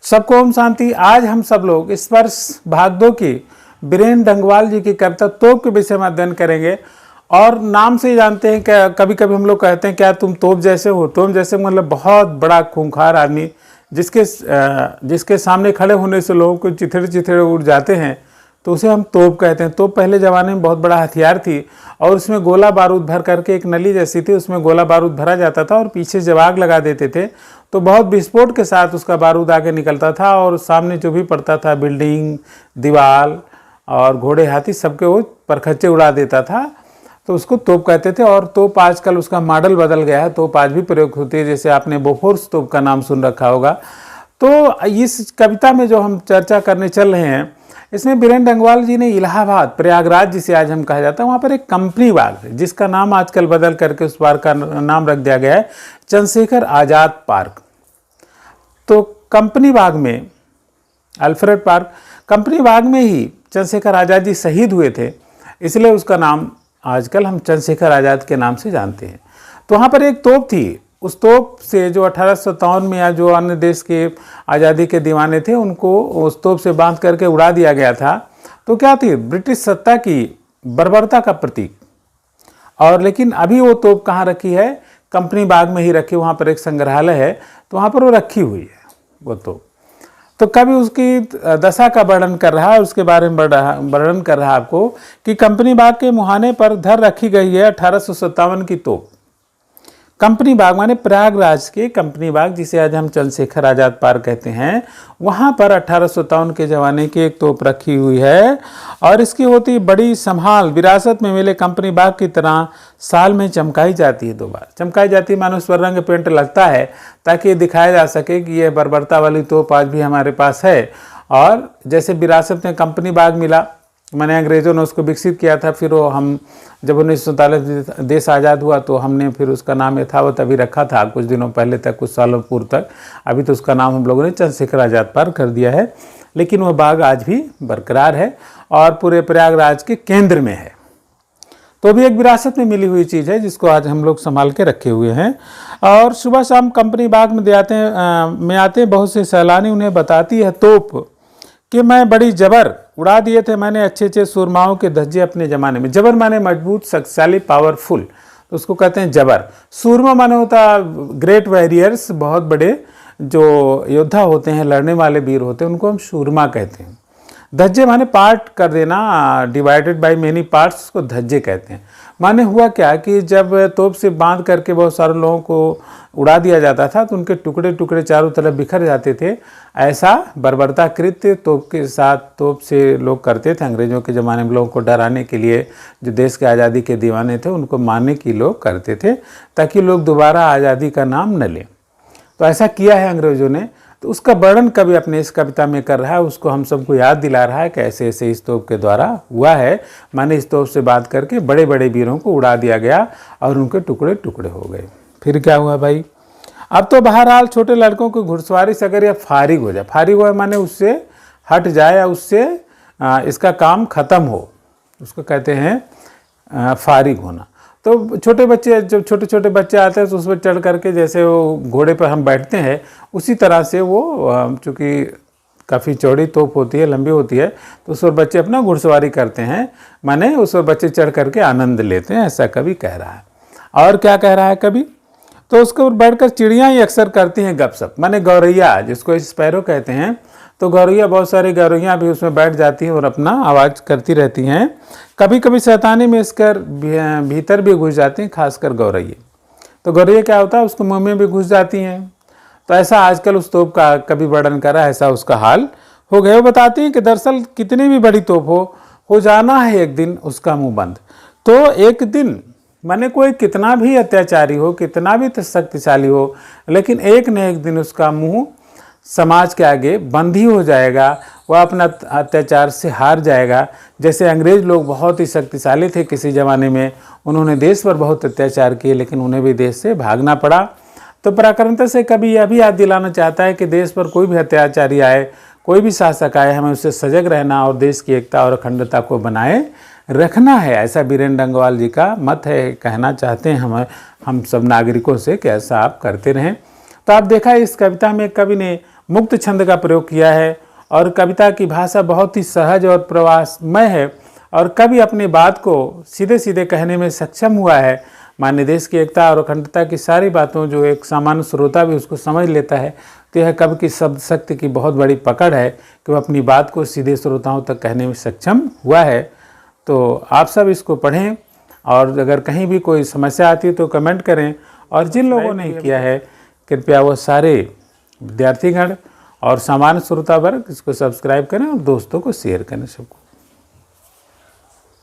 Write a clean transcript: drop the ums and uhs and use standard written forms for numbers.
सबको ओम शांति। आज हम सब लोग स्पर्श भाग 2 की बीरेन डंगवाल जी की कविता तोप के विषय में अध्ययन करेंगे। और नाम से ही जानते हैं क्या, कभी कभी हम लोग कहते हैं क्या तुम तोप जैसे हो। तोप जैसे मतलब बहुत बड़ा खूंखार आदमी जिसके सामने खड़े होने से लोगों को चिथड़े चिथड़े उड़ जाते हैं, तो उसे हम तोप कहते हैं। तोप पहले ज़माने में बहुत बड़ा हथियार थी और उसमें गोला बारूद भर करके, एक नली जैसी थी, उसमें गोला बारूद भरा जाता था और पीछे जब आग लगा देते थे तो बहुत विस्फोट के साथ उसका बारूद आगे निकलता था और सामने जो भी पड़ता था, बिल्डिंग, दीवार और घोड़े हाथी, सबके वो परखच्चे उड़ा देता था। तो उसको तोप कहते थे। और तोप आजकल उसका मॉडल बदल गया है, तोप आज भी प्रयोग होती है। जैसे आपने बोफोर्स तोप का नाम सुन रखा होगा। तो इस कविता में जो हम चर्चा करने चल रहे हैं, इसमें बीरेन डंगवाल जी ने इलाहाबाद, प्रयागराज जिसे आज हम कहा जाता है, वहाँ पर एक कंपनी बाग है जिसका नाम आजकल बदल करके उस पार्क का नाम रख दिया गया है चंद्रशेखर आज़ाद पार्क। तो कंपनी बाग में, अल्फ्रेड पार्क, कंपनी बाग में ही चंद्रशेखर आज़ाद जी शहीद हुए थे, इसलिए उसका नाम आजकल हम चंद्रशेखर आज़ाद के नाम से जानते हैं। तो वहाँ पर एक तोप थी। उस तोप से जो 1857 में या जो अन्य देश के आज़ादी के दीवाने थे, उनको उस तोप से बांध करके उड़ा दिया गया था। तो क्या थी? ब्रिटिश सत्ता की बर्बरता का प्रतीक। और लेकिन अभी वो तोप कहाँ रखी है? कंपनी बाग में ही रखी। वहाँ पर एक संग्रहालय है, तो वहाँ पर वो रखी हुई है वो तोप। तो कभी उसकी दशा का वर्णन कर रहा है, उसके बारे में वर्णन कर रहा है आपको कि कंपनी बाग के मुहाने पर धर रखी गई है 1857 की तोप। कंपनी बाग माने प्रयागराज के कंपनी बाग, जिसे आज हम चंद्रशेखर आज़ाद पार्क कहते हैं, वहाँ पर 1857 के ज़माने की एक तोप रखी हुई है। और इसकी होती बड़ी संभाल, विरासत में मिले कंपनी बाग की तरह साल में चमकाई जाती है। 2 बार चमकाई जाती है, मानो उस पर रंग पेंट लगता है ताकि दिखाया जा सके कि यह बर्बरता वाली तोप आज भी हमारे पास है। और जैसे विरासत में कंपनी बाग मिला, मैंने अंग्रेज़ों ने उसको विकसित किया था, फिर वो हम जब 1947 देश आज़ाद हुआ तो हमने फिर उसका नाम यथावत अभी रखा था कुछ दिनों पहले तक, कुछ सालों पूर्व तक। अभी तो उसका नाम हम लोगों ने चंद्रशेखर आज़ाद पार्क कर दिया है, लेकिन वह बाग आज भी बरकरार है और पूरे प्रयागराज के केंद्र में है। तो भी एक विरासत में मिली हुई चीज़ है जिसको आज हम लोग संभाल के रखे हुए हैं। और सुबह शाम कंपनी बाग में आते बहुत से सैलानी उन्हें बताती है तोप कि मैं बड़ी जबर उड़ा दिए थे मैंने अच्छे अच्छे सुरमाओं के धज्जे अपने ज़माने में। जबर माने मजबूत, शक्तिशाली, पावरफुल, तो उसको कहते हैं जबर। सूरमा माने होता ग्रेट वॉरियर्स, बहुत बड़े जो योद्धा होते हैं, लड़ने वाले वीर होते हैं, उनको हम सूरमा कहते हैं। धज्जे माने पार्ट कर देना, डिवाइडेड बाय मेनी पार्ट्स, उसको धज्जे कहते हैं। माने हुआ क्या कि जब तोप से बांध करके बहुत सारे लोगों को उड़ा दिया जाता था तो उनके टुकड़े टुकड़े चारों तरफ बिखर जाते थे। ऐसा बर्बरता कृत्य तोप के साथ, तोप से लोग करते थे। अंग्रेज़ों के ज़माने में लोगों को डराने के लिए, जो देश के आज़ादी के दीवाने थे, उनको मारने की लोग करते थे ताकि लोग दोबारा आज़ादी का नाम न लें। तो ऐसा किया है अंग्रेज़ों ने। तो उसका वर्णन कभी अपने इस कविता में कर रहा है, उसको हम सबको याद दिला रहा है कि ऐसे ऐसे इस तोप के द्वारा हुआ है। माने इस तोप से बात करके बड़े बड़े वीरों को उड़ा दिया गया और उनके टुकड़े टुकड़े हो गए। फिर क्या हुआ भाई? अब तो बहरहाल छोटे लड़कों की घुड़सवारी से अगर यह फारिग हो जाए, फारिग हो माने उससे हट जाए या उससे इसका काम खत्म हो, उसको कहते हैं फारिग होना। तो छोटे बच्चे, जब छोटे छोटे बच्चे आते हैं तो उस पर चढ़ करके, जैसे वो घोड़े पर हम बैठते हैं, उसी तरह से वो, चूँकि काफ़ी चौड़ी तोप होती है, लंबी होती है, तो उस पर बच्चे अपना घुड़सवारी करते हैं, माने उस पर बच्चे चढ़ करके आनंद लेते हैं, ऐसा कवि कह रहा है। और क्या कह रहा है कवि? तो उसके ऊपर बैठकर चिड़ियाँ ही अक्सर करती हैं गपशप, माने गौरैया, जिसको स्पैरो कहते हैं। तो गौरैया, बहुत सारी गौरैया भी उसमें बैठ जाती हैं और अपना आवाज़ करती रहती हैं। कभी कभी शैतानी में इसकर भीतर भी घुस जाती हैं, खासकर गौरैया। तो गौरैया क्या होता है, उसको मुँह में भी घुस जाती हैं। तो ऐसा आजकल उस तोप का कभी वर्णन करा, ऐसा उसका हाल हो गया। वो बताती हैं कि दरअसल कितनी भी बड़ी तोप हो जाना है एक दिन उसका मुँह बंद। तो एक दिन माने कोई कितना भी अत्याचारी हो, कितना भी शक्तिशाली हो, लेकिन एक न एक दिन उसका मुंह समाज के आगे बंद ही हो जाएगा। वह अपना अत्याचार से हार जाएगा। जैसे अंग्रेज़ लोग बहुत ही शक्तिशाली थे किसी ज़माने में, उन्होंने देश पर बहुत अत्याचार किए, लेकिन उन्हें भी देश से भागना पड़ा। तो पराक्रमता से कभी यह भी याद दिलाना चाहता है कि देश पर कोई भी अत्याचारी आए, कोई भी शासक आए, हमें उससे सजग रहना और देश की एकता और अखंडता को बनाए रखना है। ऐसा बीरेन डंगवाल जी का मत है, कहना चाहते हैं हम सब नागरिकों से कि ऐसा आप करते रहें। तो आप देखा इस कविता में कवि ने मुक्त छंद का प्रयोग किया है और कविता की भाषा बहुत ही सहज और प्रवासमय है और कवि अपनी बात को सीधे सीधे कहने में सक्षम हुआ है। माननीय देश की एकता और अखंडता की सारी बातों जो एक सामान्य श्रोता भी उसको समझ लेता है, तो यह कवि की शब्द शक्ति की बहुत बड़ी पकड़ है कि वह अपनी बात को सीधे श्रोताओं तक कहने में सक्षम हुआ है। तो आप सब इसको पढ़ें और अगर कहीं भी कोई समस्या आती है तो कमेंट करें, और जिन लोगों ने किया है कृपया वो सारे विद्यार्थीगण और सामान्य श्रोता वर्ग इसको सब्सक्राइब करें और दोस्तों को शेयर करें सबको।